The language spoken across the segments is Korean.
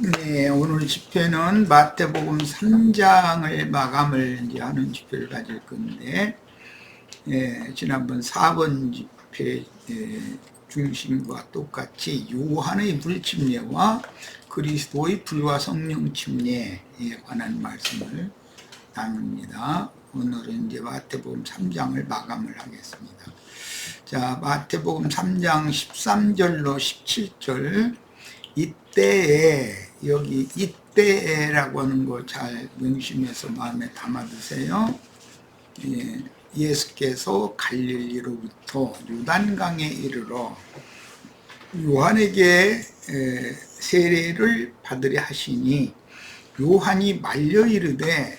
네, 오늘 집회는 마태복음 3장을 마감을 이제 하는 집회를 가질 건데, 지난번 4번 집회 중심과 똑같이 요한의 불침례와 그리스도의 불과 성령 침례에 관한 말씀을 나눕니다. 오늘은 이제 마태복음 3장을 마감을 하겠습니다. 자, 마태복음 3장 13절로 17절, 이때에, 여기 이때에라고 하는 거 잘 명심해서 마음에 담아두세요. 예수께서 갈릴리로부터 요단강에 이르러 요한에게 세례를 받으려 하시니, 요한이 말려 이르되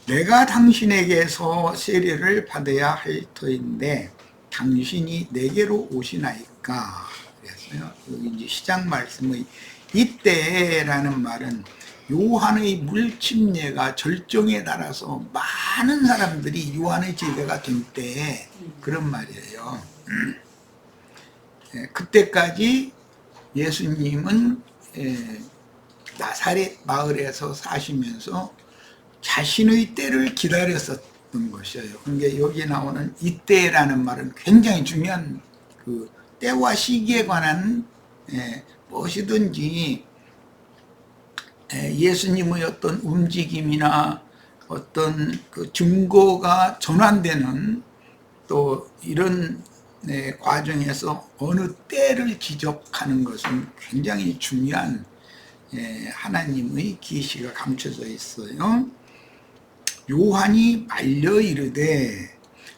내가 당신에게서 세례를 받아야 할 터인데 당신이 내게로 오시나이까. 그랬어요. 여기 이제 시작 말씀의 이때라는 말은 요한의 물침례가 절정에 달아서 많은 사람들이 요한의 제자가 된 때 그런 말이에요. 그때까지 예수님은 나사렛 마을에서 사시면서 자신의 때를 기다렸었던 것이에요. 그러니까 여기 나오는 이때라는 말은 굉장히 중요한 그 때와 시기에 관한 무엇이든지 예수님의 어떤 움직임이나 어떤 그 증거가 전환되는 또 이런 과정에서 어느 때를 지적하는 것은 굉장히 중요한 하나님의 계시가 감춰져 있어요. 요한이 말려 이르되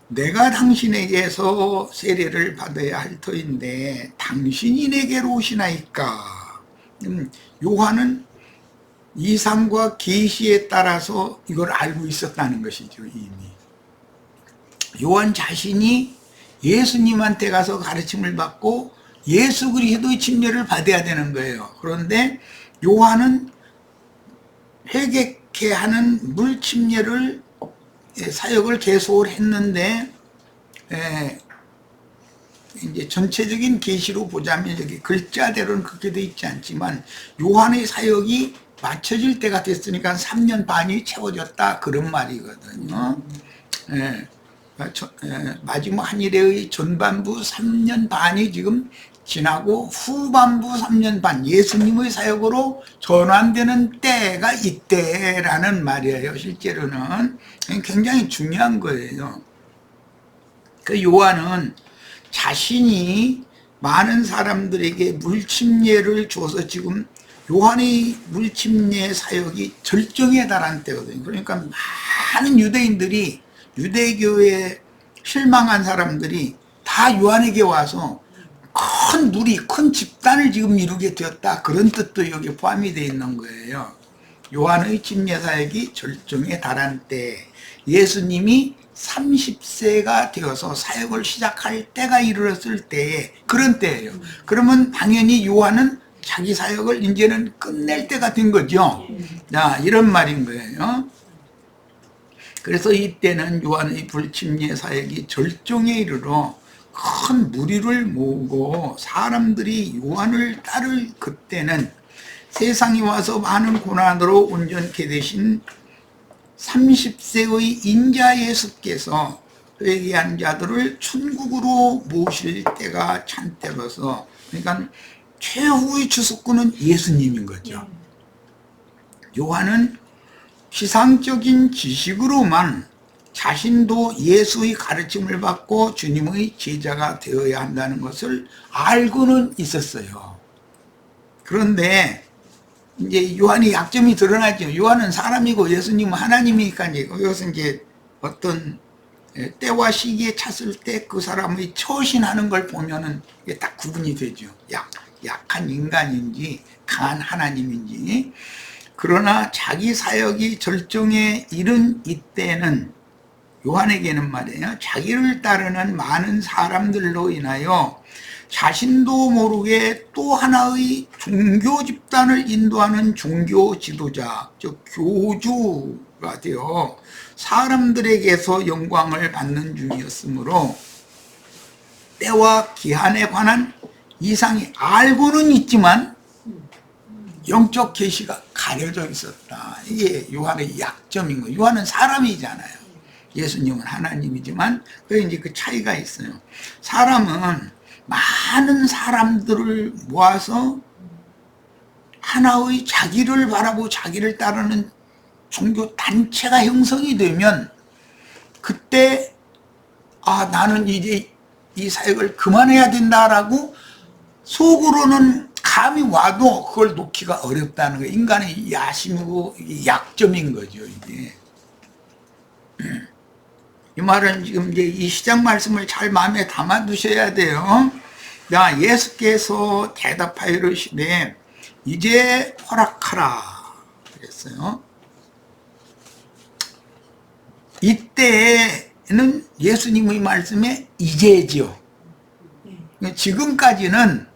내가 당신에게서 세례를 받아야 할 터인데 당신이 내게로 오시나이까. 요한은 이상과 계시에 따라서 이걸 알고 있었다는 것이죠. 이미 요한 자신이 예수님한테 가서 가르침을 받고 예수 그리스도의 침례를 받아야 되는 거예요. 그런데 요한은 회개케 하는 물침례를 사역을 계속을 했는데, 이제 전체적인 계시로 보자면 여기 글자대로는 그렇게 돼 있지 않지만 요한의 사역이 맞춰질 때가 됐으니까 3년 반이 채워졌다 그런 말이거든요. 마지막 한 일의 전반부 3년 반이 지금 지나고 후반부 3년 반 예수님의 사역으로 전환되는 때가 이때라는 말이에요. 실제로는 굉장히 중요한 거예요. 그 요한은 자신이 많은 사람들에게 물침례를 줘서 지금 요한의 물침례 사역이 절정에 달한 때거든요. 그러니까 많은 유대인들이 유대교에 실망한 사람들이 다 요한에게 와서 큰 무리, 큰 집단을 지금 이루게 되었다. 그런 뜻도 여기 포함이 되어 있는 거예요. 요한의 침례 사역이 절정에 달한 때, 예수님이 30세가 되어서 사역을 시작할 때가 이르렀을 때, 그런 때예요. 그러면 당연히 요한은 자기 사역을 이제는 끝낼 때가 된 거죠. 자, 이런 말인 거예요. 그래서 이때는 요한의 불침례 사역이 절정에 이르러 큰 무리를 모으고 사람들이 요한을 따를 그때는 세상에 와서 많은 고난으로 온전케 되신 30세의 인자 예수께서 회개한 자들을 천국으로 모실 때가 찬때로서, 그러니까 최후의 주석구는 예수님인 거죠. 요한은 피상적인 지식으로만 자신도 예수의 가르침을 받고 주님의 제자가 되어야 한다는 것을 알고는 있었어요. 그런데 이제 요한의 약점이 드러나죠. 요한은 사람이고 예수님은 하나님이니까 여기서 이제 어떤 때와 시기에 찼을 때 그 사람의 처신하는 걸 보면은 이게 딱 구분이 되죠. 약한 인간인지 강한 하나님인지. 그러나 자기 사역이 절정에 이른 이때는 요한에게는 말이에요, 자기를 따르는 많은 사람들로 인하여 자신도 모르게 또 하나의 종교 집단을 인도하는 종교 지도자, 즉 교주가 되어 사람들에게서 영광을 받는 중이었으므로 때와 기한에 관한 이상이 알고는 있지만 영적 계시가 가려져 있었다. 이게 요한의 약점인 거예요. 요한은 사람이잖아요. 예수님은 하나님이지만 이제 그 차이가 있어요. 사람은 많은 사람들을 모아서 하나의 자기를 바라보고 자기를 따르는 종교 단체가 형성이 되면 그때 나는 이제 이 사역을 그만해야 된다라고 속으로는 감이 와도 그걸 놓기가 어렵다는 거예요. 인간의 야심이고 약점인 거죠, 이게. 이 말은 지금 이제 이 시작 말씀을 잘 마음에 담아 두셔야 돼요. 자, 예수께서 대답하여 이르시되 이제 허락하라 그랬어요. 이때는 예수님의 말씀에 이제지요. 지금까지는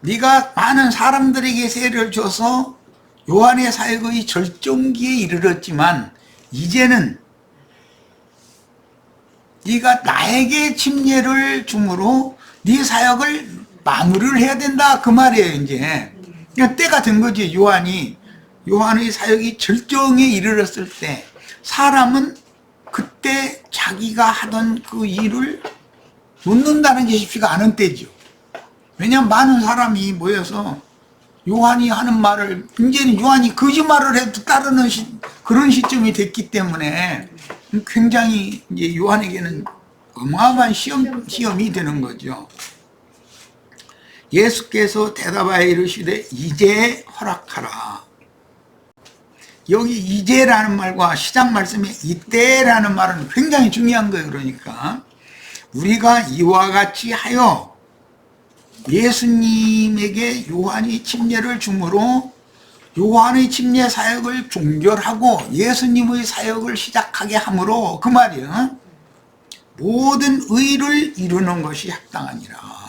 네가 많은 사람들에게 세례를 줘서 요한의 사역의 절정기에 이르렀지만 이제는 네가 나에게 침례를 줌으로 네 사역을 마무리를 해야 된다 그 말이에요. 이제 그러니까 때가 된 거지. 요한의 사역이 절정에 이르렀을 때 사람은 그때 자기가 하던 그 일을 놓는다는 게 쉽지가 않은 때죠. 왜냐하면 많은 사람이 모여서 요한이 하는 말을 이제는 요한이 거짓말을 해도 따르는 그런 시점이 됐기 때문에 굉장히 이제 요한에게는 어마어마한 시험이 되는 거죠. 예수께서 대답하여 이르시되 이제 허락하라. 여기 이제라는 말과 시작 말씀에 이때라는 말은 굉장히 중요한 거예요. 그러니까 우리가 이와 같이 하여 예수님에게 요한이 침례를 줌으로 요한의 침례 사역을 종결하고 예수님의 사역을 시작하게 함으로 그 말이요 모든 의를 이루는 것이 합당하니라.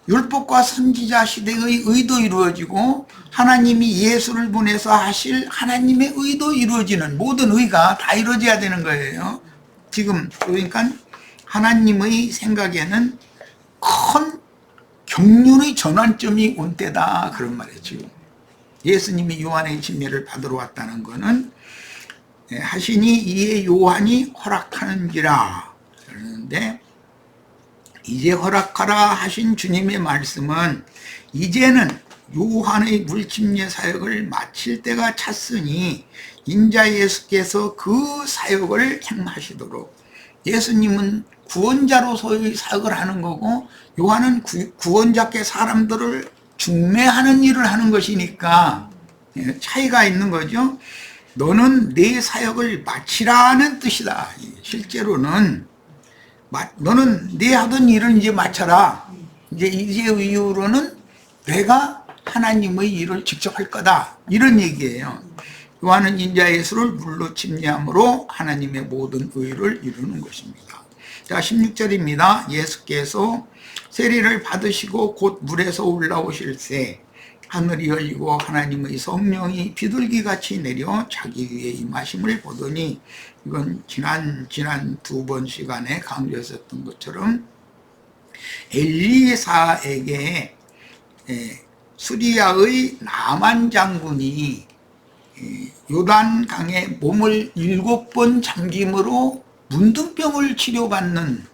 율법과 선지자 시대의 의도 이루어지고 하나님이 예수를 보내서 하실 하나님의 의도 이루어지는 모든 의가 다 이루어져야 되는 거예요. 지금 그러니까 하나님의 생각에는 큰 경륜의 전환점이 온 때다 그런 말이에요. 지금 예수님이 요한의 침례를 받으러 왔다는 것은 하시니 이에 요한이 허락하는지라 그러는데 이제 허락하라 하신 주님의 말씀은 이제는 요한의 물침례 사역을 마칠 때가 찼으니 인자 예수께서 그 사역을 행하시도록 예수님은 구원자로서의 사역을 하는 거고 요한은 구원자께 사람들을 중매하는 일을 하는 것이니까 차이가 있는 거죠. 너는 내 사역을 마치라는 뜻이다. 실제로는 너는 네 하던 일을 이제 마쳐라. 이제 이후로는 내가 하나님의 일을 직접 할 거다. 이런 얘기예요. 요한은 인자 예수를 물로 침례함으로 하나님의 모든 의를 이루는 것입니다. 자, 16절입니다. 예수께서 세례를 받으시고 곧 물에서 올라오실새 하늘이 열리고 하나님의 성령이 비둘기같이 내려 자기 위에 임하심을 보더니 이건 지난 두 번 시간에 강조했었던 것처럼 엘리사에게 수리아의 나만 장군이 요단강에 몸을 7번 잠김으로 문둥병을 치료받는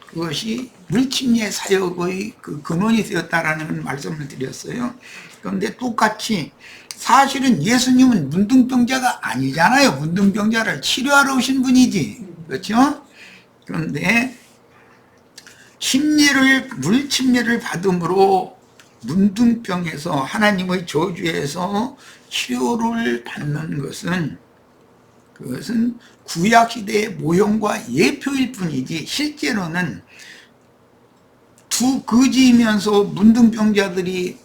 그것이 물침례 사역의 그 근원이 되었다라는 말씀을 드렸어요. 그런데 똑같이 사실은 예수님은 문둥병자가 아니잖아요. 문둥병자를 치료하러 오신 분이지. 그렇죠? 그런데 물침례를 받음으로 문둥병에서 하나님의 저주에서 치료를 받는 것은 그것은 구약시대의 모형과 예표일 뿐이지 실제로는 두 거지이면서 문둥병자들이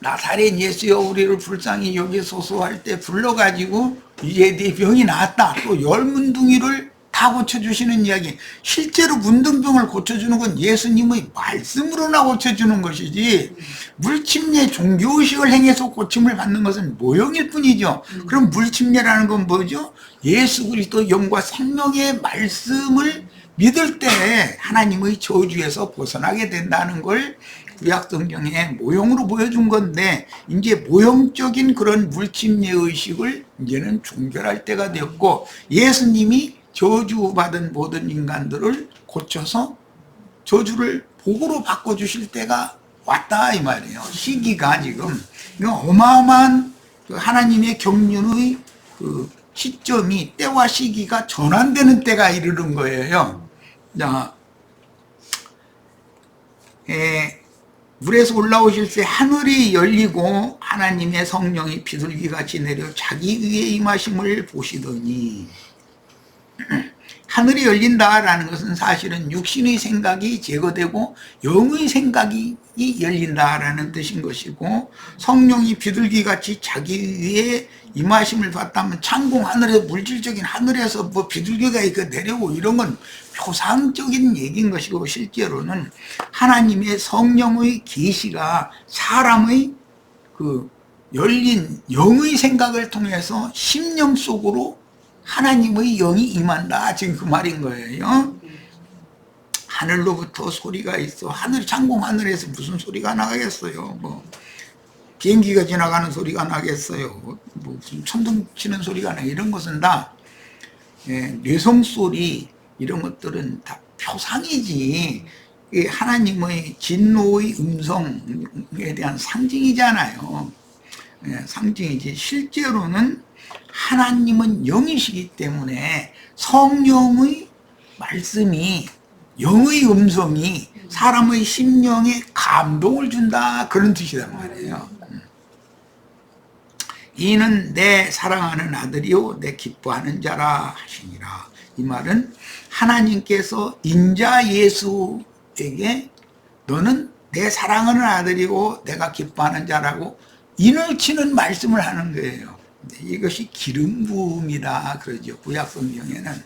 나사렛 예수여 우리를 불쌍히 여기소서 할 때 불러가지고 이제 네 병이 나았다. 또 10문둥이를 다 고쳐주시는 이야기. 실제로 문둥병을 고쳐주는 건 예수님의 말씀으로나 고쳐주는 것이지 물침례 종교의식을 행해서 고침을 받는 것은 모형일 뿐이죠. 그럼 물침례라는 건 뭐죠? 예수 그리스도 영과 생명의 말씀을 믿을 때 하나님의 저주에서 벗어나게 된다는 걸 구약 성경에 모형으로 보여준 건데 이제 모형적인 그런 물침례 의식을 이제는 종결할 때가 되었고 예수님이 저주받은 모든 인간들을 고쳐서 저주를 복으로 바꿔주실 때가 왔다 이 말이에요. 시기가 지금 어마어마한 하나님의 경륜의 그 시점이 때와 시기가 전환되는 때가 이르는 거예요. 자, 물에서 올라오실 때 하늘이 열리고 하나님의 성령이 비둘기같이 내려 자기 위에 임하심을 보시더니 하늘이 열린다라는 것은 사실은 육신의 생각이 제거되고 영의 생각이 열린다라는 뜻인 것이고 성령이 비둘기같이 자기 위에 임하심을 받다면 창공 하늘에서 물질적인 하늘에서 뭐 비둘기가 이렇게 내려오고 이런 건 표상적인 얘기인 것이고 실제로는 하나님의 성령의 계시가 사람의 그 열린 영의 생각을 통해서 심령 속으로 하나님의 영이 임한다 지금 그 말인 거예요. 하늘로부터 소리가 있어. 하늘 창공 하늘에서 무슨 소리가 나겠어요. 뭐 비행기가 지나가는 소리가 나겠어요. 뭐 무슨 천둥 치는 소리가 나. 이런 것은 다 뇌성 소리 이런 것들은 다 표상이지 하나님의 진노의 음성에 대한 상징이잖아요. 상징이지 실제로는 하나님은 영이시기 때문에 성령의 말씀이 영의 음성이 사람의 심령에 감동을 준다 그런 뜻이란 말이에요. 이는 내 사랑하는 아들이요 내 기뻐하는 자라 하시니라. 이 말은 하나님께서 인자 예수에게 너는 내 사랑하는 아들이고 내가 기뻐하는 자라고 인을 치는 말씀을 하는 거예요. 이것이 기름 부음이다 그러죠. 구약 성경에는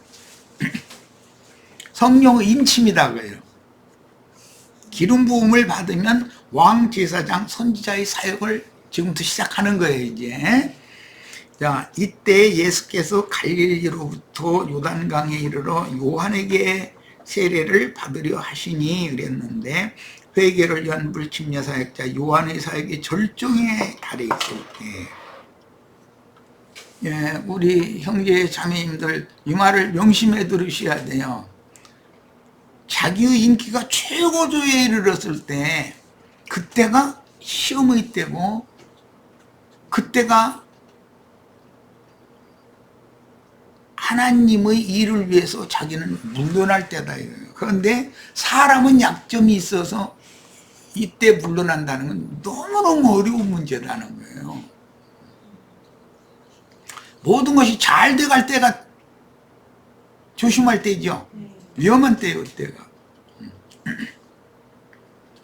성령의 임침이다 그래요. 기름 부음을 받으면 왕 제사장 선지자의 사역을 지금부터 시작하는 거예요. 이제 자 이때 예수께서 갈릴리로부터 요단강에 이르러 요한에게 세례를 받으려 하시니 그랬는데 회개를 위한 물침례 사역자 요한의 사역이 절정에 달해 있을 때 우리 형제 자매님들 이 말을 명심해 들으셔야 돼요. 자기의 인기가 최고조에 이르렀을 때 그때가 시험의 때고 그때가 하나님의 일을 위해서 자기는 물러날 때다. 그런데 사람은 약점이 있어서 이때 물러난다는 건 너무너무 어려운 문제라는 거예요. 모든 것이 잘 돼갈 때가 조심할 때죠. 위험한 때예요, 그때가.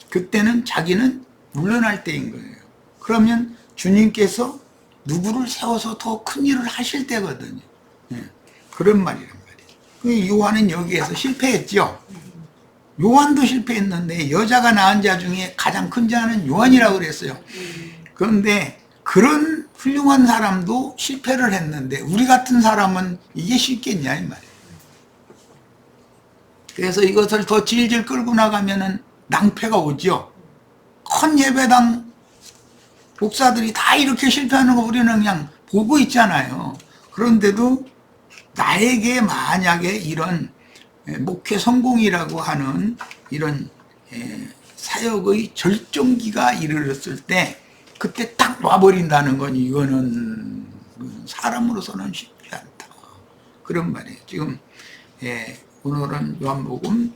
그때는 자기는 물러날 때인 거예요. 그러면 주님께서 누구를 세워서 더 큰 일을 하실 때거든요. 그런 말이란 말이에요. 요한은 여기에서 실패했죠. 요한도 실패했는데 여자가 낳은 자 중에 가장 큰 자는 요한이라고 그랬어요. 그런데 그런 훌륭한 사람도 실패를 했는데 우리 같은 사람은 이게 쉽겠냐 이 말이에요. 그래서 이것을 더 질질 끌고 나가면은 낭패가 오죠. 큰 예배당 목사들이 다 이렇게 실패하는 거 우리는 그냥 보고 있잖아요. 그런데도 나에게 만약에 이런 목회 성공이라고 하는 이런 사역의 절정기가 이르렀을 때 그때 딱 놔버린다는 건 이거는 사람으로서는 쉽지 않다. 그런 말이에요. 지금 오늘은 요한복음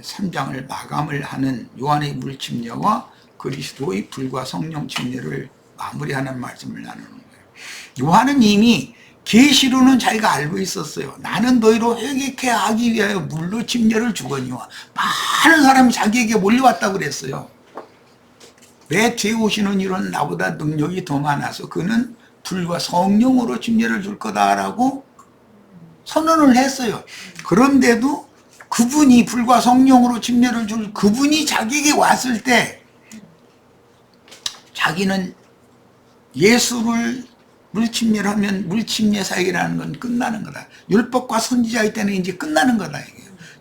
3장을 마감을 하는 요한의 물침례와 그리스도의 불과 성령 침례를 마무리하는 말씀을 나누는 거예요. 요한은 이미 계시로는 자기가 알고 있었어요. 나는 너희로 회개케 하기 위하여 물로 침례를 주거니와 많은 사람이 자기에게 몰려왔다고 그랬어요. 내 뒤에 오시는 이는 나보다 능력이 더 많아서 그는 불과 성령으로 침례를 줄 거다라고 선언을 했어요. 그런데도 그분이 불과 성령으로 침례를 줄 그분이 자기에게 왔을 때 자기는 예수를 물침례를 하면 물침례 사역이라는 건 끝나는 거다. 율법과 선지자의 때는 이제 끝나는 거다.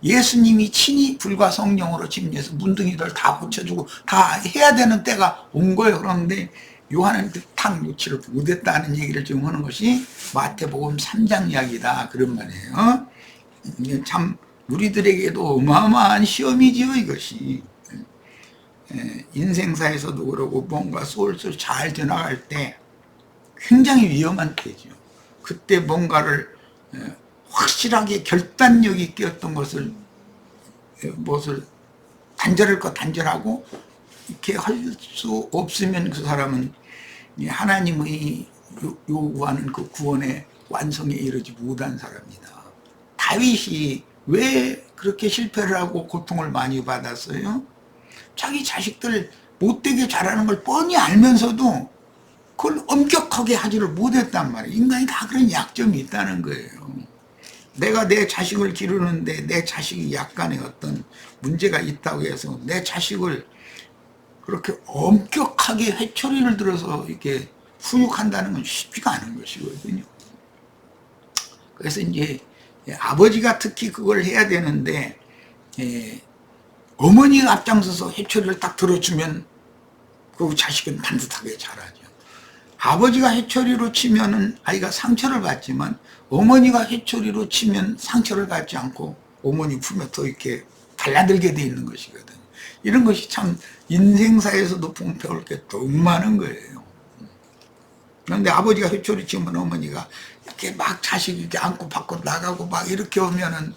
예수님이 친히 불과 성령으로 침례해서 문둥이들 다 고쳐주고 다 해야 되는 때가 온 거예요. 그런데 요한은 탁 놓지를 못했다는 얘기를 지금 하는 것이 마태복음 3장 이야기다, 그런 말이에요. 참 우리들에게도 어마어마한 시험이지요, 이것이. 인생사에서도 그러고 뭔가 쏠쏠 잘 지나갈 때 굉장히 위험한 때죠. 그때 뭔가를 확실하게 결단력 있게 어떤 것을 단절할 것 단절하고 이렇게 할 수 없으면 그 사람은 하나님의 요구하는 그 구원의 완성에 이르지 못한 사람이다. 다윗이 왜 그렇게 실패를 하고 고통을 많이 받았어요? 자기 자식들 못되게 자라는 걸 뻔히 알면서도 그걸 엄격하게 하지를 못했단 말이에요. 인간이 다 그런 약점이 있다는 거예요. 내가 내 자식을 기르는데 내 자식이 약간의 어떤 문제가 있다고 해서 내 자식을 그렇게 엄격하게 회초리를 들어서 이렇게 훈육한다는 건 쉽지가 않은 것이거든요. 그래서 이제 아버지가 특히 그걸 해야 되는데, 어머니가 앞장서서 회초리를 딱 들어주면 그 자식은 반듯하게 자라죠. 아버지가 회초리로 치면은 아이가 상처를 받지만 어머니가 회초리로 치면 상처를 받지 않고 어머니 품에 더 이렇게 달라들게 돼 있는 것이거든요. 이런 것이 참 인생사에서도 보면 배울 게 너무 많은 거예요. 그런데 아버지가 회초리 치면 어머니가 이렇게 막 자식 이렇게 안고 밖으로 나가고 막 이렇게 오면은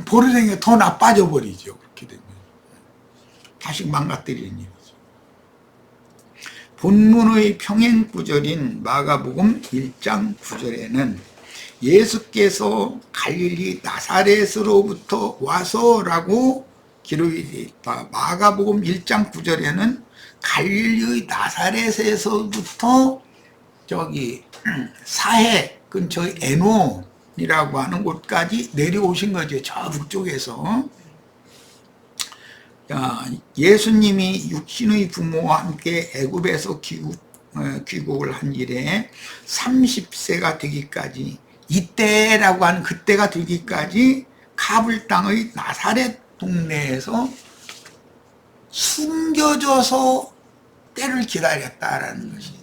보르댕이가 더 나빠져 버리죠. 그렇게 되면. 자식 망가뜨리는 일이죠. 본문의 평행 구절인 마가복음 1장 9절에는 예수께서 갈릴리 나사렛으로부터 와서라고 기록이 되어 있다. 마가복음 1장 9절에는 갈릴리의 나사렛에서부터 저기 사해 근처의 에논이라고 하는 곳까지 내려오신 거죠. 저 북쪽에서. 예수님이 육신의 부모와 함께 애굽에서 귀국을 한 이래 30세가 되기까지, 이때라고 하는 그때가 되기까지 카불 땅의 나사렛 동네에서 숨겨져서 때를 기다렸다라는 것이죠.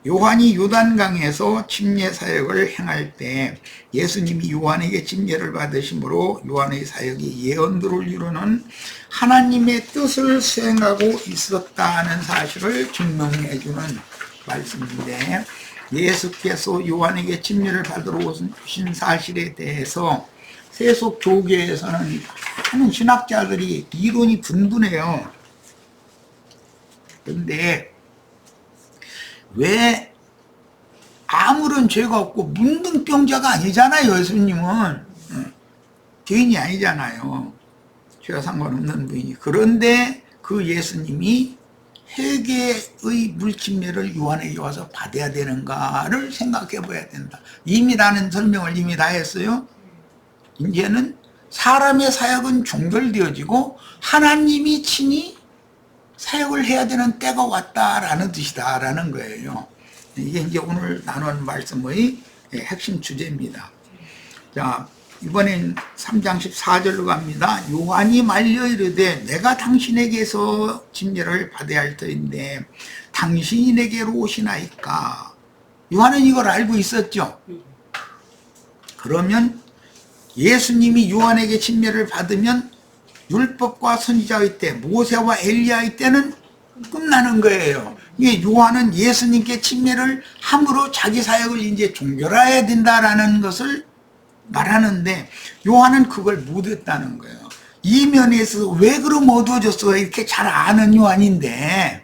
요한이 요단강에서 침례 사역을 행할 때 예수님이 요한에게 침례를 받으심으로 요한의 사역이 예언들을 이루는 하나님의 뜻을 수행하고 있었다는 사실을 증명해 주는 말씀인데, 예수께서 요한에게 침례를 받으러 오신 사실에 대해서 세속 교계에서는 많은 신학자들이 이론이 분분해요. 그런데 왜 아무런 죄가 없고 문둥병자가 아니잖아요. 예수님은 죄인이 아니잖아요. 죄와 상관없는 분이니. 그런데 그 예수님이 회개의 물침례를 요한에게 와서 받아야 되는가를 생각해 봐야 된다. 이미 나는 설명을 이미 다 했어요. 이제는 사람의 사역은 종결되어지고 하나님이 친히 사역을 해야 되는 때가 왔다라는 뜻이다라는 거예요. 이게 이제 오늘 나눈 말씀의 핵심 주제입니다. 자, 이번엔 3장 14절로 갑니다. 요한이 말려 이르되 내가 당신에게서 침례를 받아야 할 터인데 당신이 내게로 오시나이까. 요한은 이걸 알고 있었죠. 그러면 예수님이 요한에게 침례를 받으면 율법과 선지자의 때, 모세와 엘리야의 때는 끝나는 거예요. 이게 요한은 예수님께 침례를 함으로 자기 사역을 이제 종결해야 된다라는 것을 말하는데, 요한은 그걸 못했다는 거예요. 이 면에서 왜 그럼 어두워졌어? 이렇게 잘 아는 요한인데,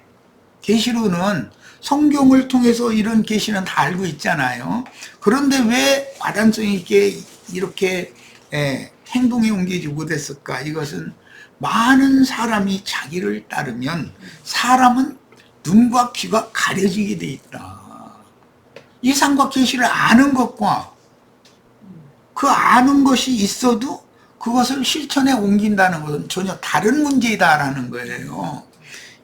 계시로는 성경을 통해서 이런 계시는 다 알고 있잖아요. 그런데 왜 과단성 있게 이렇게 행동에 옮기지 못했을까? 이것은 많은 사람이 자기를 따르면 사람은 눈과 귀가 가려지게 돼 있다. 이 상과 계시를 아는 것과 그 아는 것이 있어도 그것을 실천에 옮긴다는 것은 전혀 다른 문제이다라는 거예요.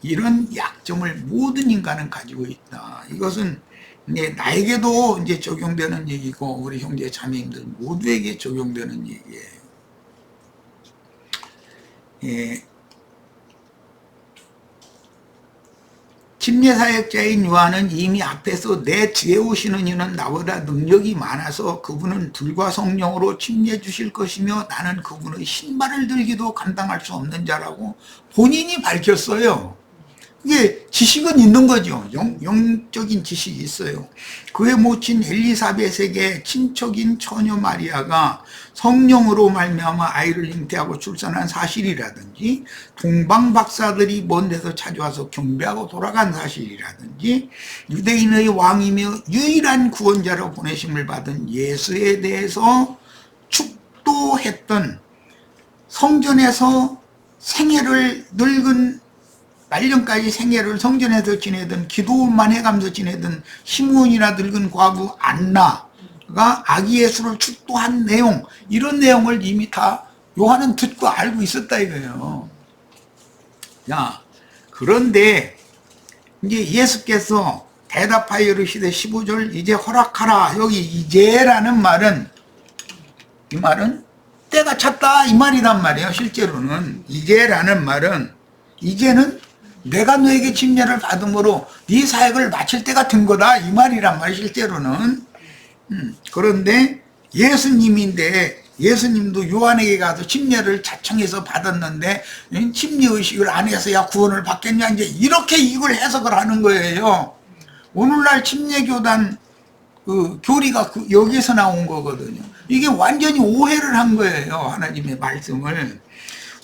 이런 약점을 모든 인간은 가지고 있다. 이것은 나에게도 이제 적용되는 얘기고 우리 형제 자매님들 모두에게 적용되는 얘기예요. 예, 침례사역자인 요한은 이미 앞에서 내 뒤에 오시는 이는 나보다 능력이 많아서 그분은 불과 성령으로 침례 주실 것이며 나는 그분의 신발을 들기도 감당할 수 없는 자라고 본인이 밝혔어요. 이게 지식은 있는 거죠. 영적인 지식이 있어요. 그의 모친 엘리사벳에게 친척인 처녀 마리아가 성령으로 말미암아 아이를 잉태하고 출산한 사실이라든지, 동방 박사들이 먼 데서 찾아와서 경배하고 돌아간 사실이라든지, 유대인의 왕이며 유일한 구원자로 보내심을 받은 예수에 대해서 축도했던, 성전에서 생애를 늙은 말년까지 생애를 성전에서 지내던, 기도만 해가면서 지내던 시므온이나 늙은 과부 안나가 아기 예수를 축도한 내용, 이런 내용을 이미 다 요한은 듣고 알고 있었다 이거예요. 자, 그런데 이제 예수께서 대답하여 이르시되 15절 이제 허락하라. 여기 이제라는 말은, 이 말은 때가 찼다 이 말이란 말이에요. 실제로는 이제라는 말은, 이제는 내가 너에게 침례를 받음으로 네 사역을 마칠 때가 된 거다 이 말이란 말이에요. 실제로는. 그런데 예수님인데, 예수님도 요한에게 가서 침례를 자청해서 받았는데 침례의식을 안 해서야 구원을 받겠냐, 이제 이렇게 이걸 해석을 하는 거예요. 오늘날 침례교단 그 교리가 여기서 나온 거거든요. 이게 완전히 오해를 한 거예요. 하나님의 말씀을.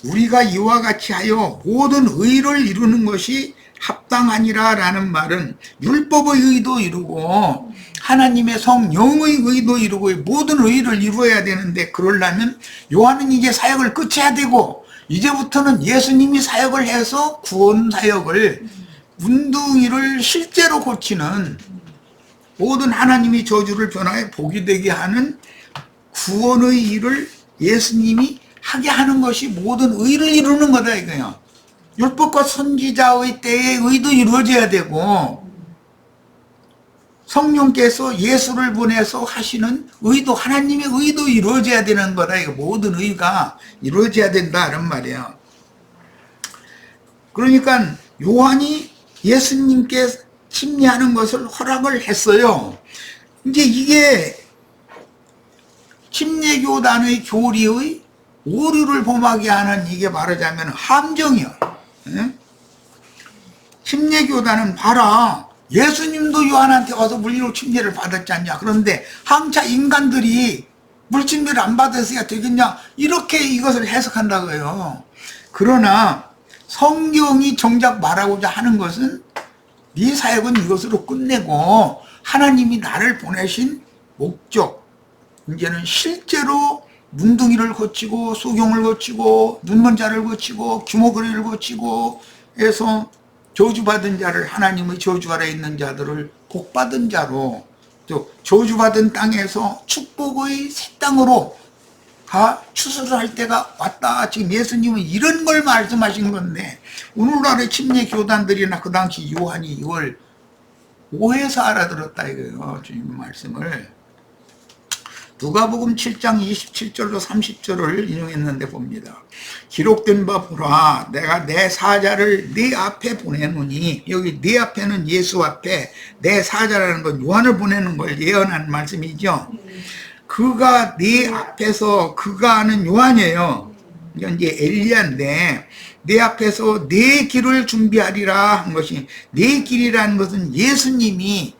우리가 이와 같이 하여 모든 의를 이루는 것이 합당하니라 라는 말은 율법의 의도 이루고 하나님의 성령의 의도 이루고 모든 의를 이루어야 되는데, 그러려면 요한은 이제 사역을 끝해야 되고, 이제부터는 예수님이 사역을 해서 구원 사역을, 문둥이를 실제로 고치는, 모든 하나님이 저주를 변화해 복이 되게 하는 구원의 일을 예수님이 하게 하는 것이 모든 의를 이루는 거다 이거예요. 율법과 선지자의 때에 의도 이루어져야 되고, 성령께서 예수를 보내서 하시는 의도, 하나님의 의도 이루어져야 되는 거다. 이거 모든 의가 이루어져야 된다는 말이에요. 그러니까 요한이 예수님께 침례하는 것을 허락을 했어요. 이제 이게 침례교단의 교리의 오류를 범하게 하는, 이게 말하자면 함정이요. 침례교단은 봐라, 예수님도 요한한테 와서 물리로 침례를 받았지 않냐. 그런데 항차 인간들이 물침례를 안 받았어야 되겠냐, 이렇게 이것을 해석한다고요. 그러나 성경이 정작 말하고자 하는 것은, 네 사역은 이것으로 끝내고 하나님이 나를 보내신 목적, 이제는 실제로 문둥이를 고치고 수경을 고치고 눈먼 자를 고치고 귀머거리를 고치고 해서 저주받은 자를, 하나님의 저주 아래 있는 자들을 복받은 자로, 또 저주받은 땅에서 축복의 새 땅으로 추수를 할 때가 왔다. 지금 예수님은 이런 걸 말씀하신 건데, 오늘날의 침례 교단들이나 그 당시 요한이 이걸 오해해서 알아들었다 이거예요. 주님의 말씀을. 누가복음 7장 27절로 30절을 인용했는데 봅니다. 기록된 바 보라, 내가 내 사자를 네 앞에 보내노니, 여기 네 앞에는 예수 앞에, 내 사자라는 건 요한을 보내는 걸 예언한 말씀이죠. 그가 네 앞에서, 그가 하는 요한이에요. 이제 엘리야인데, 내 앞에서 네 길을 준비하리라 한 것이, 네 길이라는 것은 예수님이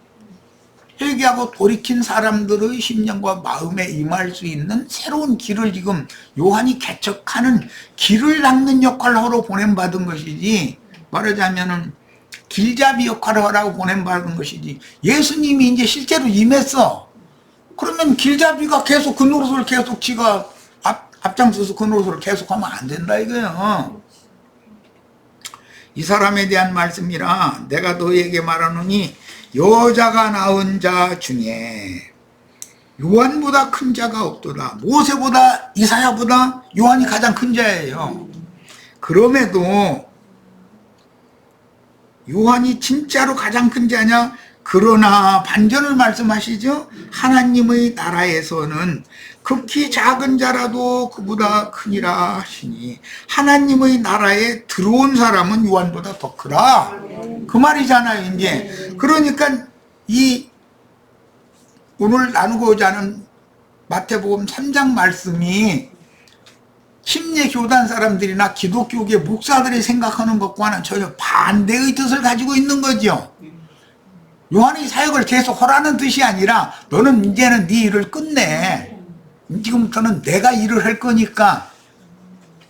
회개하고 돌이킨 사람들의 심령과 마음에 임할 수 있는 새로운 길을 지금 요한이 개척하는, 길을 닦는 역할을 하러 보냄받은 것이지, 말하자면은 길잡이 역할을 하라고 보냄받은 것이지, 예수님이 이제 실제로 임했어. 그러면 길잡이가 계속 그 노릇을 계속 지가 앞장서서 그 노릇을 계속하면 안 된다 이거예요. 이 사람에 대한 말씀이라 내가 너희에게 말하노니, 여자가 낳은 자 중에 요한보다 큰 자가 없도다. 모세보다, 이사야보다 요한이 가장 큰 자예요. 그럼에도 요한이 진짜로 가장 큰 자냐? 그러나 반전을 말씀하시죠. 하나님의 나라에서는 극히 작은 자라도 그보다 크니라 하시니, 하나님의 나라에 들어온 사람은 요한보다 더 크라, 그 말이잖아요. 이제 그러니까 이 오늘 나누고자 하는 마태복음 3장 말씀이 침례 교단 사람들이나 기독교계 목사들이 생각하는 것과는 전혀 반대의 뜻을 가지고 있는 거죠. 요한의 사역을 계속 하라는 뜻이 아니라, 너는 이제는 네 일을 끝내, 지금부터는 내가 일을 할 거니까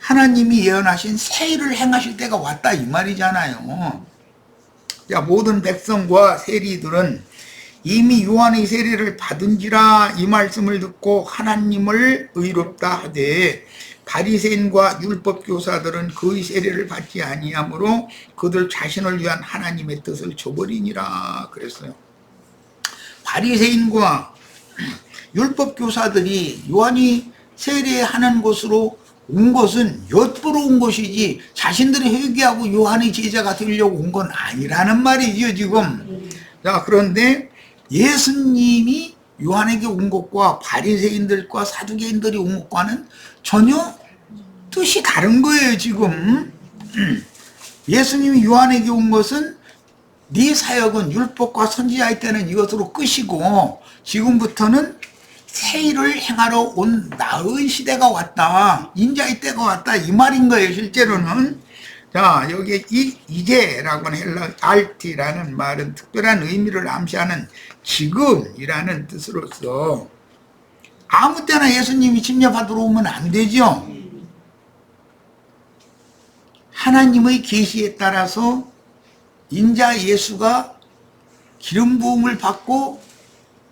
하나님이 예언하신 새 일을 행하실 때가 왔다, 이 말이잖아요. 자, 모든 백성과 세리들은 이미 요한의 세례를 받은지라 이 말씀을 듣고 하나님을 의롭다 하되, 바리새인과 율법 교사들은 그의 세례를 받지 아니하므로 그들 자신을 위한 하나님의 뜻을 저버리니라 그랬어요. 바리새인과 율법 교사들이 요한이 세례하는 곳으로 온 것은 엿보러 온 것이지, 자신들이 회개하고 요한의 제자가 되려고 온 건 아니라는 말이죠, 지금. 자, 그런데 예수님이 요한에게 온 것과 바리새인들과 사두개인들이 온 것과는 전혀 뜻이 다른 거예요, 지금. 예수님이 요한에게 온 것은, 네 사역은 율법과 선지자의 때는 이것으로 끝이고 지금부터는 새 일을 행하러 온 나의 시대가 왔다, 인자의 때가 왔다, 이 말인 거예요, 실제로는. 자, 여기에 이제라고 하는 헬라 알티라는 말은 특별한 의미를 암시하는 지금이라는 뜻으로서 아무 때나 예수님이 침례받으러 오면 안 되죠. 하나님의 계시에 따라서 인자 예수가 기름 부음을 받고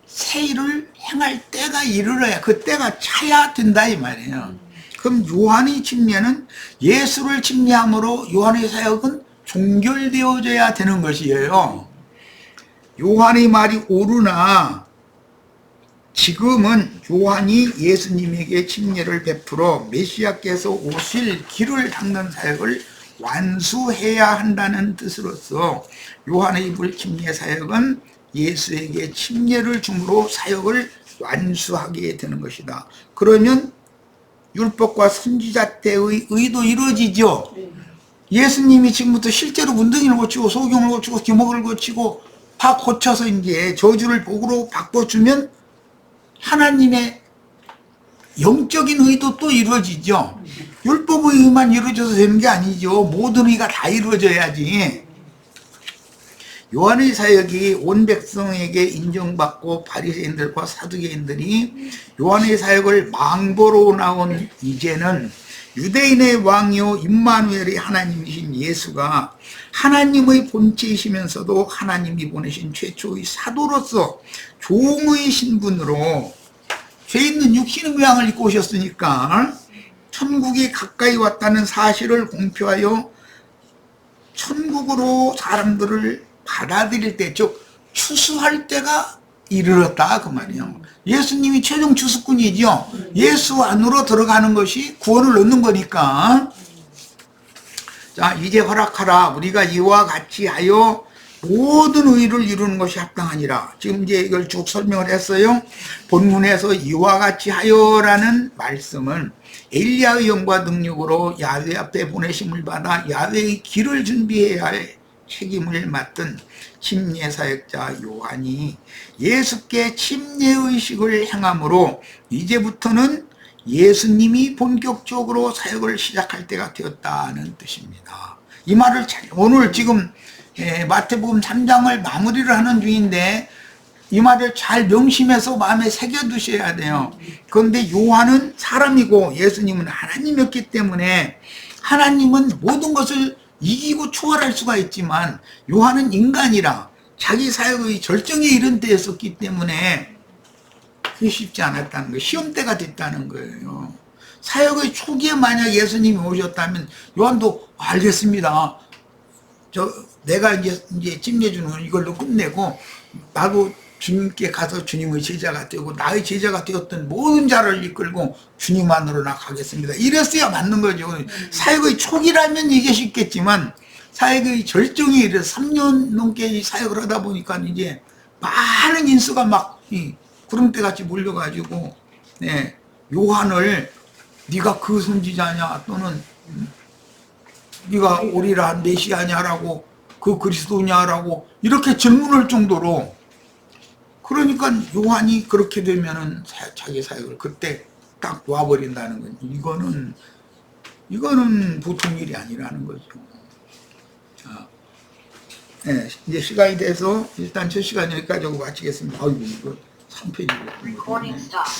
새 일을 행할 때가 이르러야, 그 때가 차야 된다, 이 말이에요. 그럼 요한의 침례는 예수를 침례함으로 요한의 사역은 종결되어져야 되는 것이에요. 요한의 말이 옳으나 지금은 요한이 예수님에게 침례를 베풀어 메시아께서 오실 길을 닦는 사역을 완수해야 한다는 뜻으로서 요한의 불침례 사역은 예수에게 침례를 줌으로 사역을 완수하게 되는 것이다. 그러면 율법과 선지자 때의 의도 이루어지죠. 예수님이 지금부터 실제로 문둥이를 고치고 소경을 고치고 기목을 고치고 다 고쳐서 이제 저주를 복으로 바꿔주면 하나님의 영적인 의도 또 이루어지죠. 율법의 의만 이루어져서 되는 게 아니죠. 모든 의가 다 이루어져야지. 요한의 사역이 온 백성에게 인정받고 바리새인들과 사두개인들이 요한의 사역을 망보로 나온 이제는 유대인의 왕이요 임마누엘이 하나님이신 예수가 하나님의 본체이시면서도 하나님이 보내신 최초의 사도로서 종의 신분으로 죄 있는 육신의 모양을 입고 오셨으니까 천국이 가까이 왔다는 사실을 공표하여 천국으로 사람들을 받아들일 때, 즉 추수할 때가 이르렀다, 그 말이에요. 예수님이 최종 추수꾼이죠. 예수 안으로 들어가는 것이 구원을 얻는 거니까. 자, 이제 허락하라. 우리가 이와 같이 하여 모든 의를 이루는 것이 합당하니라. 지금 이제 이걸 쭉 설명을 했어요. 본문에서 이와 같이 하여라는 말씀은 엘리야의 영과 능력으로 야훼 앞에 보내심을 받아 야훼의 길을 준비해야 할 책임을 맡은 침례 사역자 요한이 예수께 침례의식을 행함으로 이제부터는 예수님이 본격적으로 사역을 시작할 때가 되었다는 뜻입니다. 이 말을 오늘 지금 마태복음 3장을 마무리를 하는 중인데 이 말을 잘 명심해서 마음에 새겨두셔야 돼요. 그런데 요한은 사람이고 예수님은 하나님이었기 때문에 하나님은 모든 것을 이기고 초월할 수가 있지만 요한은 인간이라 자기 사역의 절정에 이른 때였었기 때문에 그게 쉽지 않았다는 거예요. 시험대가 됐다는 거예요. 사역의 초기에 만약 예수님이 오셨다면 요한도 알겠습니다. 내가 이제 침례주는 이걸로 끝내고 나도 주님께 가서 주님의 제자가 되고 나의 제자가 되었던 모든 자를 이끌고 주님 안으로 나가겠습니다. 이랬어야 맞는 거죠. 사역의 초기라면 이게 쉽겠지만 사역의 절정이 이래서 3년 넘게 사역을 하다 보니까 이제 많은 인수가 막 구름대같이 몰려가지고 요한을 네가 그 선지자냐 또는 네가 오리라 메시아냐라고 그 그리스도냐라고 이렇게 질문할 정도로, 그러니까 요한이 그렇게 되면은 자기 사역을 그때 딱 놔버린다는 건 이거는 보통 일이 아니라는 거죠. 자, 이제 시간이 돼서 일단 첫 시간 여기까지 하고 마치겠습니다. 아이고 이거 3페이지.